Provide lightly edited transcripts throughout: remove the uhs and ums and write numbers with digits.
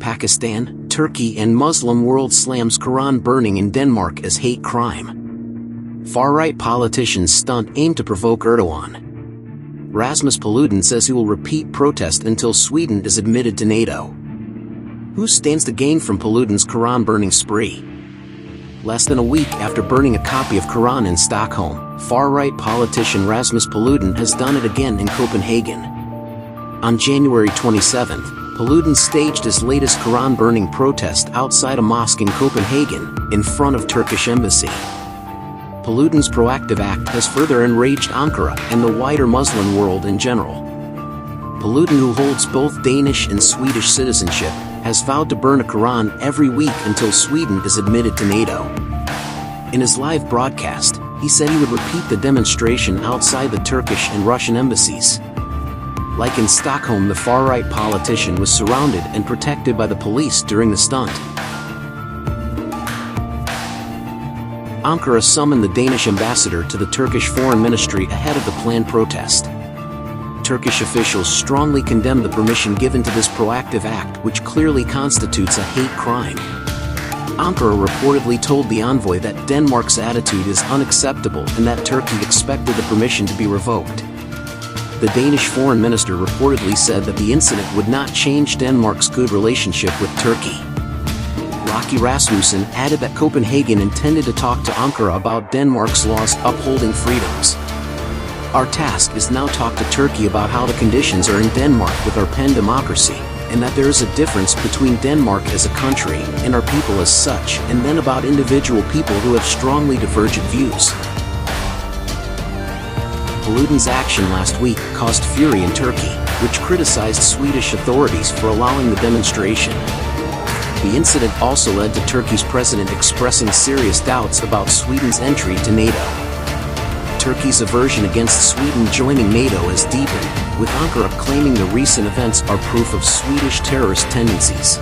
Pakistan, Turkey and Muslim world slams Quran burning in Denmark as hate crime. Far-right politicians stunt aim to provoke Erdogan. Rasmus Paludan says he will repeat protest until Sweden is admitted to NATO. Who stands to gain from Paludan's Quran-burning spree? Less than a week after burning a copy of Quran in Stockholm, far-right politician Rasmus Paludan has done it again in Copenhagen. On January 27th, Paludan staged his latest Quran-burning protest outside a mosque in Copenhagen, in front of Turkish Embassy. Paludan's proactive act has further enraged Ankara and the wider Muslim world in general. Paludan, who holds both Danish and Swedish citizenship, has vowed to burn a Quran every week until Sweden is admitted to NATO. In his live broadcast, he said he would repeat the demonstration outside the Turkish and Russian embassies. Like in Stockholm, the far-right politician was surrounded and protected by the police during the stunt. Ankara summoned the Danish ambassador to the Turkish Foreign Ministry ahead of the planned protest. Turkish officials strongly condemned the permission given to this proactive act, which clearly constitutes a hate crime. Ankara reportedly told the envoy that Denmark's attitude is unacceptable and that Turkey expected the permission to be revoked. The Danish foreign minister reportedly said that the incident would not change Denmark's good relationship with Turkey. Laki Rasmussen added that Copenhagen intended to talk to Ankara about Denmark's laws upholding freedoms. Our task is now talk to Turkey about how the conditions are in Denmark with our pen democracy, and that there is a difference between Denmark as a country and our people as such, and then about individual people who have strongly divergent views. Paludan's action last week caused fury in Turkey, which criticized Swedish authorities for allowing the demonstration. The incident also led to Turkey's president expressing serious doubts about Sweden's entry to NATO. Turkey's aversion against Sweden joining NATO has deepened, with Ankara claiming the recent events are proof of Swedish terrorist tendencies.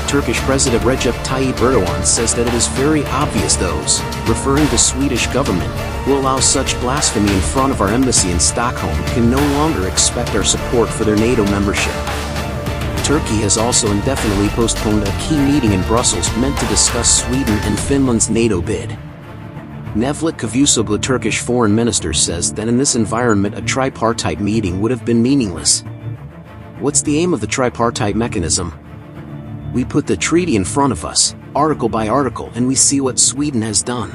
Turkish President Recep Tayyip Erdogan says that it is very obvious those, referring to Swedish government, who allow such blasphemy in front of our embassy in Stockholm can no longer expect our support for their NATO membership. Turkey has also indefinitely postponed a key meeting in Brussels meant to discuss Sweden and Finland's NATO bid. Mevlut Cavusoglu, Turkish foreign minister, says that in this environment a tripartite meeting would have been meaningless. What's the aim of the tripartite mechanism? We put the treaty in front of us, article by article, and we see what Sweden has done.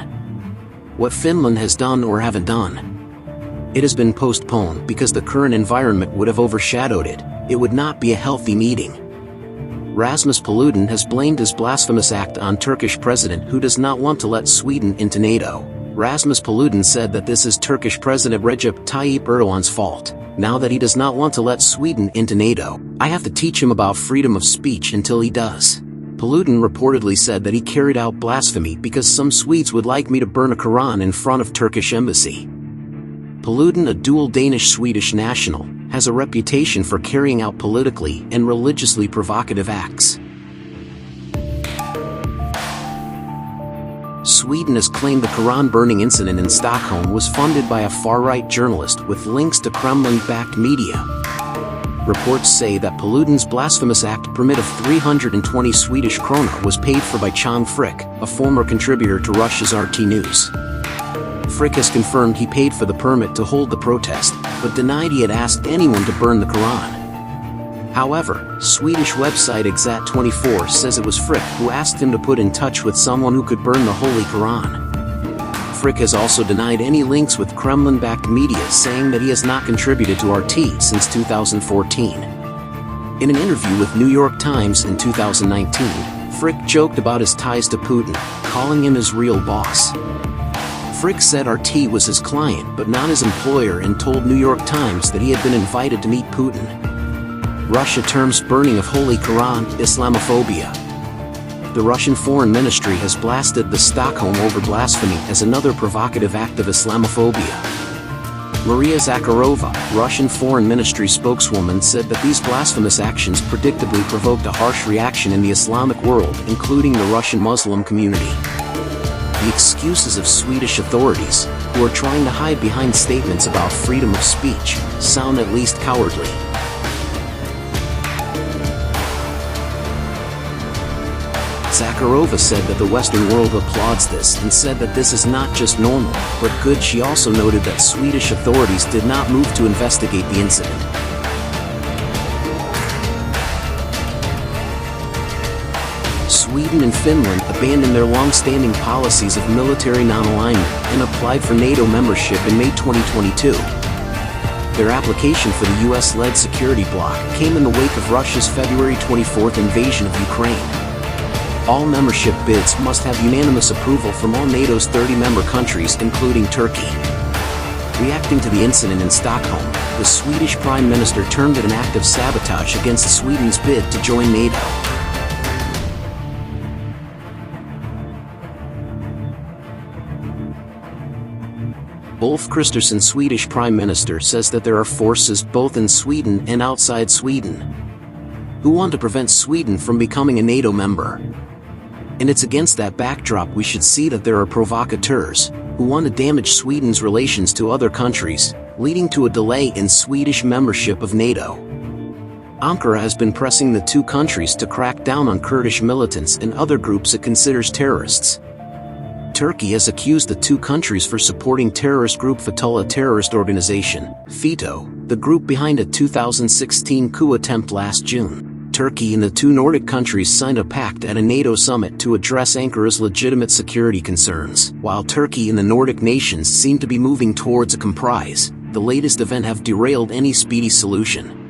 What Finland has done or haven't done. It has been postponed because the current environment would have overshadowed it. It would not be a healthy meeting. Rasmus Paludan has blamed his blasphemous act on Turkish president who does not want to let Sweden into NATO. Rasmus Paludan said that this is Turkish President Recep Tayyip Erdogan's fault. Now that he does not want to let Sweden into NATO, I have to teach him about freedom of speech until he does. Paludan reportedly said that he carried out blasphemy because some Swedes would like me to burn a Quran in front of Turkish embassy. Paludan, a dual Danish-Swedish national, has a reputation for carrying out politically and religiously provocative acts. Sweden has claimed the Quran-burning incident in Stockholm was funded by a far-right journalist with links to Kremlin-backed media. Reports say that Paludan's blasphemous act permit of 320 Swedish krona was paid for by Chang Frick, a former contributor to Russia's RT News. Frick has confirmed he paid for the permit to hold the protest, but denied he had asked anyone to burn the Quran. However, Swedish website Exat24 says it was Frick who asked him to put in touch with someone who could burn the Holy Quran. Frick has also denied any links with Kremlin-backed media, saying that he has not contributed to RT since 2014. In an interview with New York Times in 2019, Frick joked about his ties to Putin, calling him his real boss. Frick said RT was his client but not his employer, and told New York Times that he had been invited to meet Putin. Russia terms burning of Holy Quran Islamophobia. The Russian Foreign Ministry has blasted the Stockholm over blasphemy as another provocative act of Islamophobia. Maria Zakharova, Russian Foreign Ministry spokeswoman, said that these blasphemous actions predictably provoked a harsh reaction in the Islamic world, including the Russian Muslim community. The excuses of Swedish authorities, who are trying to hide behind statements about freedom of speech, sound at least cowardly. Zakharova said that the Western world applauds this and said that this is not just normal, but good. She also noted that Swedish authorities did not move to investigate the incident. Sweden and Finland abandoned their long-standing policies of military non-alignment and applied for NATO membership in May 2022. Their application for the US-led security bloc came in the wake of Russia's February 24th invasion of Ukraine. All membership bids must have unanimous approval from all NATO's 30 member countries, including Turkey. Reacting to the incident in Stockholm, the Swedish Prime Minister termed it an act of sabotage against Sweden's bid to join NATO. Ulf Kristersson, Swedish Prime Minister, says that there are forces both in Sweden and outside Sweden who want to prevent Sweden from becoming a NATO member. And it's against that backdrop we should see that there are provocateurs who want to damage Sweden's relations to other countries, leading to a delay in Swedish membership of NATO. Ankara has been pressing the two countries to crack down on Kurdish militants and other groups it considers terrorists. Turkey has accused the two countries for supporting terrorist group Fethullah terrorist organization, FETÖ, the group behind a 2016 coup attempt last June. Turkey and the two Nordic countries signed a pact at a NATO summit to address Ankara's legitimate security concerns. While Turkey and the Nordic nations seem to be moving towards a compromise, the latest event have derailed any speedy solution.